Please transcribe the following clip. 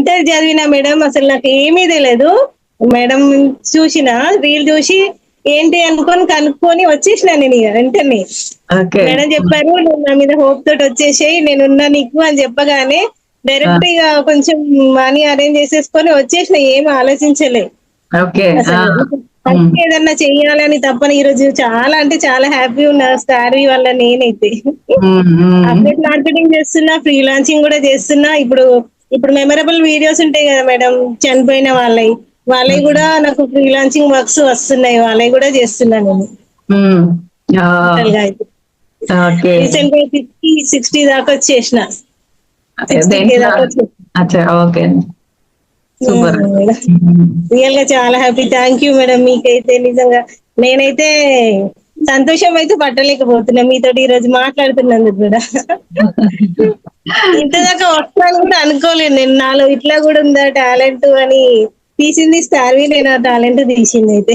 Inter చదివినా madam, అసలు నాకు ఏమీ తెలియదు. మేడం చూసిన రీల్ చూసి ఏంటి అనుకొని కనుక్కొని వచ్చేసిన నేను ఇక వెంటనే. ఓకే. మేడం చెప్పారు, నువ్వు నా మీద హోప్ తోటి వచ్చేసేయి, నేనున్నా నీకు అని చెప్పగానే ఆ! డైరెక్ట్ ఇక కొంచెం మనీ అరేంజ్ చేసేసుకొని వచ్చేసిన, ఏం ఆలోచించలే ఓకే. ఆ! అసలు. హ్మ్. ఫస్ట్ ఏదన్నా చెయ్యాలని తప్పని ఈ రోజు చాలా అంటే చాలా హ్యాపీ ఉన్నా స్టార్వి వల్ల నేనైతే. హ్మ్. హ్మ్. అప్డేట్ మార్కెటింగ్ చేస్తున్నా, ఫ్రీలాన్సింగ్ కూడా చేస్తున్నా. ఇప్పుడు ఇప్పుడు మెమరబుల్ వీడియోస్ ఉంటాయి కదా మేడం, చనిపోయిన వాళ్ళవి హ్మ్. కూడా నాకు ఫ్రీలాన్సింగ్ వర్క్స్ వస్తున్నాయి, వాళ్ళవి కూడా చేస్తున్నా నేను హ్మ్. ఆ! టోటల్ గా అయితే. ఓకే. రీసెంట్ గా 50-60 దాకా వచ్చేసిన, 60K దేంట్లో? దాకా వచ్చేసిన. అచ్చా! ఓకే. సూపర్. హ్మ్. రియల్ గా చాలా హ్యాపీ. Thank you madam. మీకైతే నిజంగా నేనైతే సంతోషం అయితే పట్టలేకపోతున్నా మీతోటి ఈ రోజు మాట్లాడుతున్నందుకు కూడా. ఇంత దాకా వస్తాను కూడా అనుకోలేదు నేను. నాలో ఇట్లా కూడా ఉందా టాలెంట్ అని. తీసింది స్టార్వి, నేను ఆ టాలెంట్ తీసింది అయితే.